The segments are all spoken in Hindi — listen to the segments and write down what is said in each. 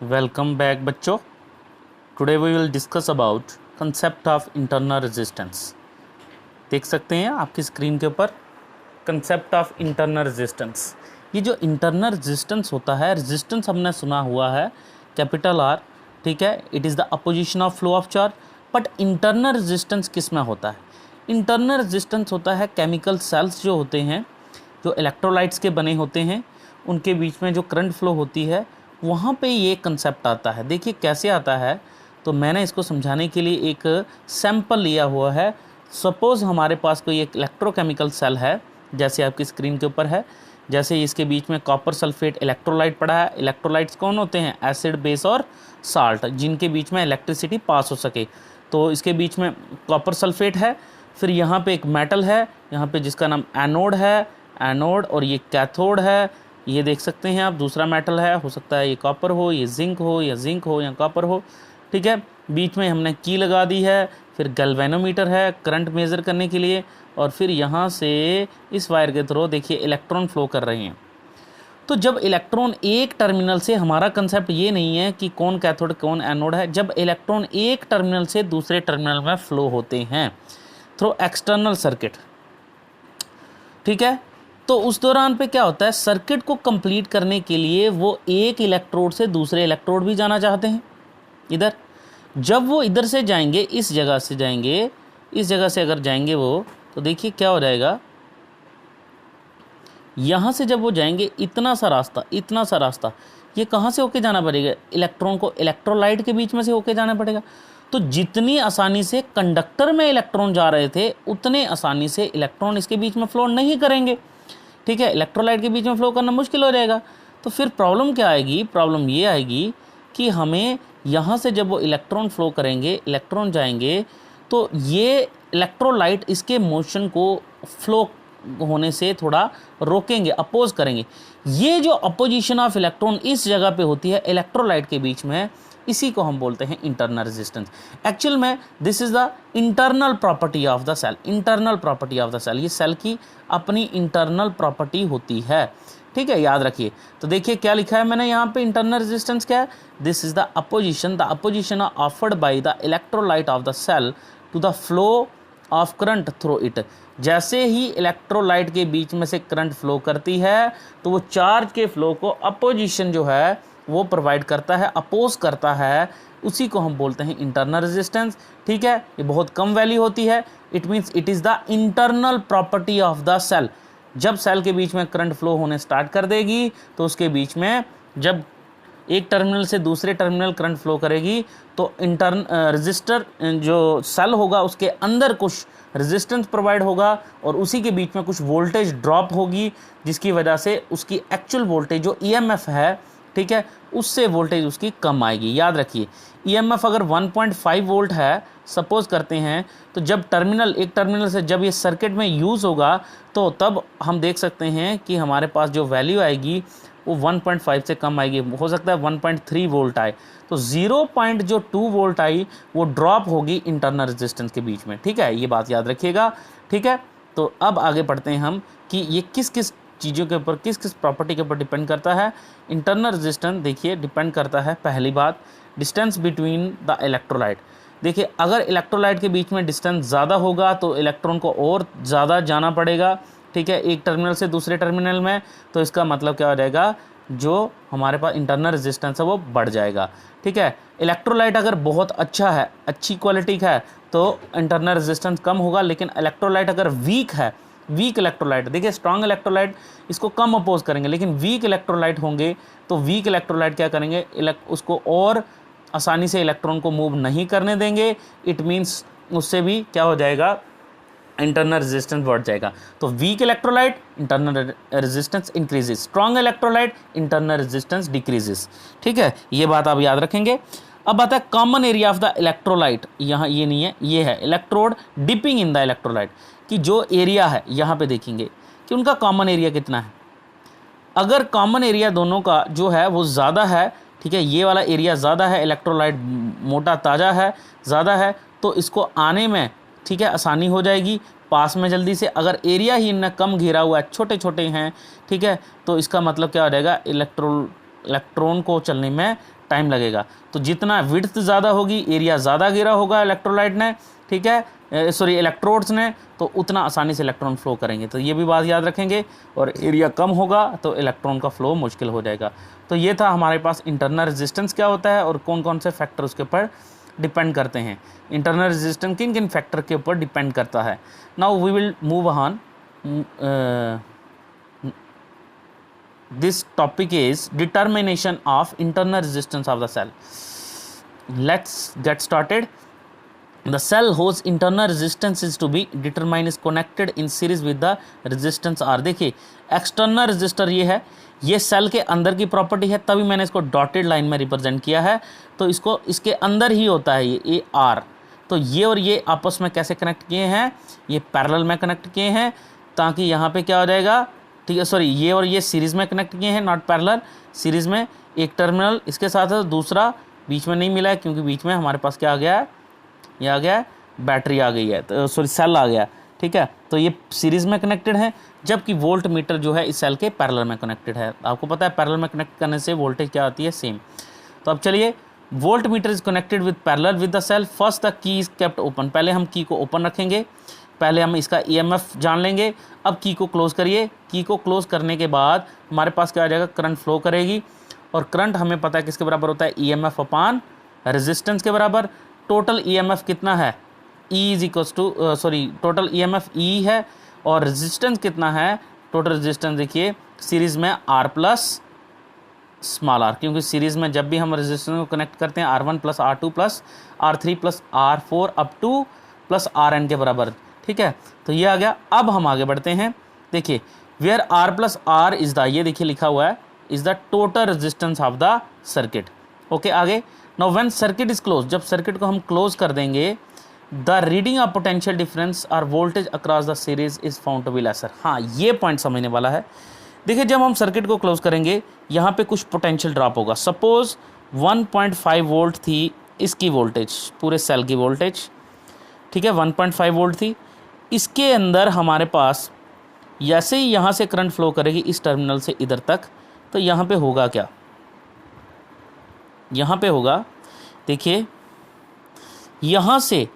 वेलकम बैक बच्चों। Today we will discuss about concept of internal resistance. देख सकते हैं आपकी स्क्रीन के ऊपर कंसेप्ट ऑफ इंटरनल रेजिस्टेंस। ये जो इंटरनल रेजिस्टेंस होता है, रेजिस्टेंस हमने सुना हुआ है कैपिटल आर, ठीक है। It is the opposition of flow of charge. But internal resistance किस में होता है? इंटरनल रेजिस्टेंस होता है केमिकल सेल्स जो होते हैं, जो इलेक्ट्रोलाइट्स के बने होते हैं, उनके बीच में जो करंट फ्लो होती है, वहाँ पे ये कंसेप्ट आता है। देखिए कैसे आता है, तो मैंने इसको समझाने के लिए एक सैंपल लिया हुआ है। सपोज़ हमारे पास कोई एक इलेक्ट्रोकेमिकल सेल है, जैसे आपकी स्क्रीन के ऊपर है। जैसे इसके बीच में कॉपर सल्फेट इलेक्ट्रोलाइट पड़ा है। इलेक्ट्रोलाइट्स कौन होते हैं? एसिड, बेस और साल्ट, जिनके बीच में इलेक्ट्रिसिटी पास हो सके। तो इसके बीच में कॉपर सल्फेट है, फिर यहाँ पे एक मेटल है, यहाँ पे जिसका नाम एनोड है, एनोड, और ये कैथोड है। ये देख सकते हैं आप, दूसरा मेटल है, हो सकता है ये कॉपर हो, ये जिंक हो, या जिंक हो या कॉपर हो, ठीक है। बीच में हमने की लगा दी है, फिर गैल्वेनोमीटर है करंट मेज़र करने के लिए, और फिर यहाँ से इस वायर के थ्रू देखिए इलेक्ट्रॉन फ्लो कर रहे हैं। तो जब इलेक्ट्रॉन एक टर्मिनल से, हमारा कंसेप्ट ये नहीं है कि कौन कैथोड कौन एनोड है, जब इलेक्ट्रॉन एक टर्मिनल से दूसरे टर्मिनल में फ्लो होते हैं थ्रू एक्सटर्नल सर्किट, ठीक है, तो उस दौरान पे क्या होता है, सर्किट को कंप्लीट करने के लिए वो एक इलेक्ट्रोड से दूसरे इलेक्ट्रोड भी जाना चाहते हैं इधर। जब वो इधर से जाएंगे, इस जगह से जाएंगे, इस जगह से अगर जाएंगे वो, तो देखिए क्या हो जाएगा, यहाँ से जब वो जाएंगे इतना सा रास्ता, ये कहाँ से होके जाना पड़ेगा? इलेक्ट्रॉन को इलेक्ट्रोलाइट के बीच में से होके जाना पड़ेगा। तो जितनी आसानी से कंडक्टर में इलेक्ट्रॉन जा रहे थे, उतने आसानी से इलेक्ट्रॉन इसके बीच में फ्लो नहीं करेंगे, ठीक है। इलेक्ट्रोलाइट के बीच में फ्लो करना मुश्किल हो जाएगा। तो फिर प्रॉब्लम क्या आएगी? प्रॉब्लम ये आएगी कि हमें यहाँ से जब वो इलेक्ट्रॉन फ्लो करेंगे, इलेक्ट्रॉन जाएंगे, तो ये इलेक्ट्रोलाइट इसके मोशन को फ्लो होने से थोड़ा रोकेंगे, अपोज करेंगे। ये जो अपोजिशन ऑफ इलेक्ट्रॉन इस जगह पे होती है इलेक्ट्रोलाइट के बीच में, इसी को हम बोलते हैं इंटरनल रेजिस्टेंस। एक्चुअल में this is the internal property of the cell. Internal property of the cell, ये सेल की अपनी इंटरनल प्रॉपर्टी होती है, ठीक है, याद रखिए। तो देखिए क्या लिखा है मैंने यहाँ पे, इंटरनल रेजिस्टेंस क्या है? This is the opposition offered by the electrolyte of the cell to the flow of current through it. जैसे ही इलेक्ट्रोलाइट के बीच में से करंट फ्लो करती है, तो वो चार्ज के फ्लो को अपोजिशन जो है वो प्रोवाइड करता है, अपोज करता है, उसी को हम बोलते हैं इंटरनल रेजिस्टेंस, ठीक है। ये बहुत कम वैल्यू होती है। It means it is the internal property of the cell. जब सेल के बीच में करंट फ्लो होने स्टार्ट कर देगी, तो उसके बीच में जब एक टर्मिनल से दूसरे टर्मिनल करंट फ्लो करेगी, तो रेजिस्टर जो सेल होगा उसके अंदर कुछ रेजिस्टेंस प्रोवाइड होगा, और उसी के बीच में कुछ वोल्टेज ड्रॉप होगी, जिसकी वजह से उसकी एक्चुअल वोल्टेज जो ईएमएफ है, ठीक है, उससे वोल्टेज उसकी कम आएगी। याद रखिए, ईएमएफ अगर 1.5 वोल्ट है, सपोज करते हैं, तो जब एक टर्मिनल से जब ये सर्किट में यूज़ होगा, तो तब हम देख सकते हैं कि हमारे पास जो वैल्यू आएगी वो 1.5 से कम आएगी, हो सकता है 1.3 वोल्ट आए। तो 0.2 वोल्ट आई, वो ड्रॉप होगी इंटरनल रेजिस्टेंस के बीच में, ठीक है, ये बात याद रखिएगा, ठीक है। तो अब आगे बढ़ते हैं हम कि ये किस किस चीज़ों के ऊपर, किस किस प्रॉपर्टी के ऊपर डिपेंड करता है। इंटरनल रेजिस्टेंस देखिए डिपेंड करता है, पहली बात, डिस्टेंस बिटवीन द इलेक्ट्रोलाइट। देखिए अगर इलेक्ट्रोलाइट के बीच में डिस्टेंस ज़्यादा होगा, तो इलेक्ट्रॉन को और ज़्यादा जाना पड़ेगा, ठीक है, एक टर्मिनल से दूसरे टर्मिनल में। तो इसका मतलब क्या हो जाएगा, जो हमारे पास इंटरनल रेजिस्टेंस है वो बढ़ जाएगा, ठीक है। इलेक्ट्रोलाइट अगर बहुत अच्छा है, अच्छी क्वालिटी का है, तो इंटरनल रेजिस्टेंस कम होगा। लेकिन इलेक्ट्रोलाइट अगर वीक है, वीक इलेक्ट्रोलाइट, देखिए स्ट्रॉन्ग इलेक्ट्रोलाइट इसको कम अपोज करेंगे, लेकिन वीक इलेक्ट्रोलाइट होंगे, तो वीक इलेक्ट्रोलाइट क्या करेंगे, उसको और आसानी से इलेक्ट्रॉन को मूव नहीं करने देंगे। इट मीन्स उससे भी क्या हो जाएगा, इंटरनल रेजिस्टेंस बढ़ जाएगा। तो weak electrolyte internal resistance increases, strong electrolyte internal resistance decreases, ठीक है, ये बात आप याद रखेंगे। अब आता है common area of the electrolyte. यहाँ ये नहीं है, ये है electrode dipping in the electrolyte, कि जो एरिया है यहाँ पे देखेंगे कि उनका कॉमन एरिया कितना है। अगर कॉमन एरिया दोनों का जो है वो ज़्यादा है, ठीक है, ये वाला एरिया ज़्यादा है, इलेक्ट्रोलाइट मोटा ताज़ा है, ज़्यादा है, तो इसको आने में, ठीक है, आसानी हो जाएगी पास में जल्दी से। अगर एरिया ही इनने कम घेरा हुआ है, छोटे छोटे हैं, ठीक है, तो इसका मतलब क्या हो जाएगा, इलेक्ट्रॉन को चलने में टाइम लगेगा। तो जितना विड्थ ज़्यादा होगी, एरिया ज़्यादा घेरा होगा इलेक्ट्रोलाइट ने, ठीक है, सॉरी इलेक्ट्रोड्स ने, तो उतना आसानी से इलेक्ट्रॉन फ्लो करेंगे। तो ये भी बात याद रखेंगे। और एरिया कम होगा तो इलेक्ट्रॉन का फ्लो मुश्किल हो जाएगा। तो ये था हमारे पास इंटरनल रेजिस्टेंस क्या होता है और कौन कौन से फैक्टर उसके ऊपर डिपेंड करते हैं। इंटरनल रेजिस्टेंस किन किन फैक्टर के ऊपर डिपेंड करता है। Now we will move on. This topic is determination of internal resistance of the cell. Let's get started. The cell whose internal resistance is to be determined is connected in series with the resistance R। देखिए एक्सटर्नल रजिस्टर ये है, ये सेल के अंदर की प्रॉपर्टी है, तभी मैंने इसको डॉटेड लाइन में रिप्रेजेंट किया है। तो इसको इसके अंदर ही होता है ये आर। तो ये और ये आपस में कैसे कनेक्ट किए हैं, ये पैरेलल में कनेक्ट किए हैं, ताकि यहाँ पे क्या हो जाएगा, ठीक है, सॉरी ये और ये सीरीज़ में कनेक्ट किए हैं, नॉट पैरेलल, सीरीज़ में। एक टर्मिनल इसके साथ है, दूसरा बीच में नहीं मिला है, क्योंकि बीच में हमारे पास क्या आ गया है, ये आ गया बैटरी आ गई है, तो सॉरी सेल आ गया, ठीक है। तो ये सीरीज़ में कनेक्टेड है, जबकि वोल्ट मीटर जो है इस सेल के पैरेलल में कनेक्टेड है। आपको पता है पैरेलल में कनेक्ट करने से वोल्टेज क्या आती है, सेम। तो अब चलिए, voltmeter is connected with parallel with the cell. First the key is kept open. पहले हम की को ओपन रखेंगे, पहले हम इसका ईएमएफ जान लेंगे। अब की को क्लोज करिए। की को क्लोज करने के बाद हमारे पास क्या आ जाएगा, करंट फ्लो करेगी। और करंट हमें पता है किसके बराबर होता है, ईएमएफ अपॉन रेजिस्टेंस के बराबर। टोटल ईएमएफ कितना है, E is equals to total EMF E है, और रेजिस्टेंस कितना है, टोटल रेजिस्टेंस देखिए सीरीज़ में आर प्लस स्मॉल आर, क्योंकि सीरीज़ में जब भी हम रेजिस्टेंस को कनेक्ट करते हैं R1 plus R2 plus R3 plus R4 up two plus Rn के बराबर, ठीक है। तो ये आ गया। अब हम आगे बढ़ते हैं। देखिए where R plus R is the, ये देखिए लिखा हुआ है, is the total resistance of the circuit. Okay, आगे। Now when circuit is close, जब सर्किट को हम क्लोज कर देंगे, the reading of potential difference और voltage across the series is found to be lesser. हाँ, ये पॉइंट समझने वाला है। देखिए जब हम सर्किट को क्लोज करेंगे, यहाँ पे कुछ पोटेंशियल ड्रॉप होगा। सपोज 1.5 वोल्ट थी इसकी वोल्टेज, पूरे सेल की वोल्टेज, ठीक है, 1.5 वोल्ट थी। इसके अंदर हमारे पास जैसे ही यहाँ से करंट फ्लो करेगी इस टर्मिनल से इधर तक, तो यहाँ पे होगा क्या, यहाँ पे होगा, देखिए यहाँ से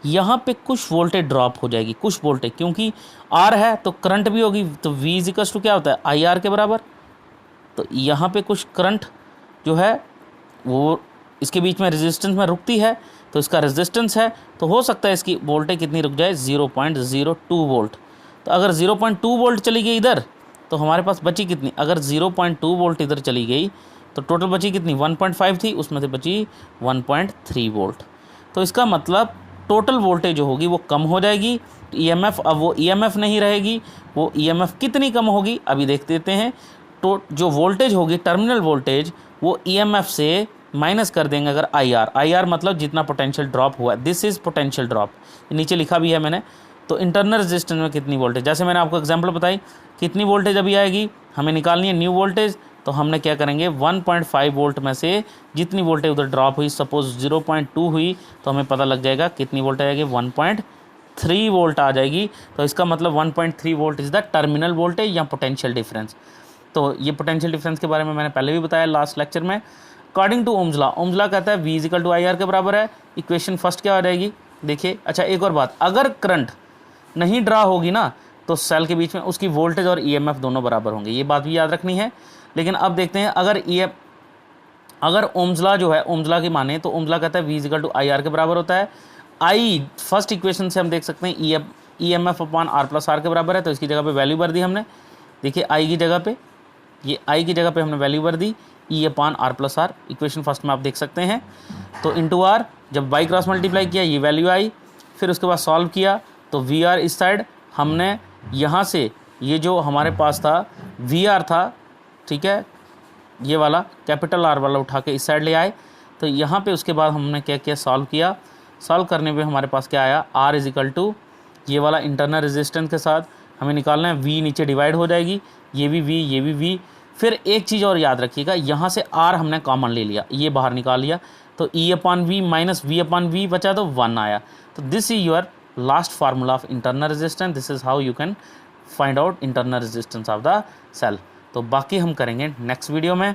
यहाँ पे कुछ वोल्टेज ड्रॉप हो जाएगी, कुछ वोल्टेज, क्योंकि आर है तो करंट भी होगी। तो वी इज इक्वल्स टू क्या होता है, आई आर के बराबर। तो यहाँ पे कुछ करंट जो है वो इसके बीच में रेजिस्टेंस में रुकती है, तो इसका रेजिस्टेंस है, तो हो सकता है इसकी वोल्टेज कितनी रुक जाए, 0.02 वोल्ट। तो अगर 0.2 वोल्ट चली गई इधर, तो हमारे पास बची कितनी, अगर 0.2 वोल्ट इधर चली गई तो टोटल बची कितनी, 1.5 थी, उसमें से बची 1.3 वोल्ट। तो इसका मतलब टोटल वोल्टेज जो होगी वो कम हो जाएगी। ईएमएफ, अब वो ईएमएफ नहीं रहेगी, वो ईएमएफ कितनी कम होगी अभी देख देते हैं। तो जो वोल्टेज होगी टर्मिनल वोल्टेज, वो ईएमएफ से माइनस कर देंगे अगर आईआर। आईआर मतलब जितना पोटेंशियल ड्रॉप हुआ, दिस इज़ पोटेंशियल ड्रॉप, नीचे लिखा भी है मैंने। तो इंटरनल रेजिस्टेंस में कितनी वोल्टेज, जैसे मैंने आपको एग्जांपल बताई, कितनी वोल्टेज अभी आएगी, हमें निकालनी है न्यू वोल्टेज। तो हमने क्या करेंगे, 1.5 वोल्ट में से जितनी वोल्टेज उधर ड्रॉप हुई, सपोज 0.2 हुई, तो हमें पता लग जाएगा कितनी वोल्ट आएगी, 1.3 वोल्ट आ जाएगी। तो इसका मतलब 1.3 volt is the terminal voltage या पोटेंशियल डिफरेंस। तो ये पोटेंशियल डिफरेंस के बारे में मैंने पहले भी बताया लास्ट लेक्चर में। According to Ohm's law, Ohm's law कहता है V equal to I R के बराबर है। इक्वेशन फर्स्ट क्या आ जाएगी, देखिए। अच्छा एक और बात, अगर करंट नहीं ड्रा होगी ना, तो सेल के बीच में उसकी वोल्टेज और ईएमएफ दोनों बराबर होंगे, ये बात भी याद रखनी है। लेकिन अब देखते हैं, अगर ओम्स लॉ जो है, ओम्स लॉ की माने तो ओम्स लॉ कहता है V equal to I R के बराबर होता है। आई फर्स्ट इक्वेशन से हम देख सकते हैं EMF upon R plus R के बराबर है, तो इसकी जगह पे वैल्यू भर दी हमने। देखिए आई की जगह पे, ये आई की जगह पे हमने वैल्यू भर दी, E upon R plus R, equation first में आप देख सकते हैं। तो इंटू आर, जब बाई क्रॉस मल्टीप्लाई किया ये वैल्यू आई, फिर उसके बाद सॉल्व किया तो वी आर इस साइड, हमने यहाँ से ये जो हमारे पास था वी आर था, ठीक है, ये वाला कैपिटल आर वाला उठा के इस साइड ले आए। तो यहाँ पे उसके बाद हमने क्या किया, सॉल्व किया। सॉल्व करने पे हमारे पास क्या आया, आर इज इक्वल टू ये वाला इंटरनल रेजिस्टेंस के साथ हमें निकालना है, वी नीचे डिवाइड हो जाएगी, ये भी वी, ये भी वी। फिर एक चीज़ और याद रखिएगा, यहाँ से आर हमने कॉमन ले लिया, ये बाहर निकाल लिया, तो E upon V minus V upon V बचा तो 1 आया। तो this is your last formula of internal resistance. This is how you can find out internal resistance of the cell. तो बाकी हम करेंगे नेक्स्ट वीडियो में।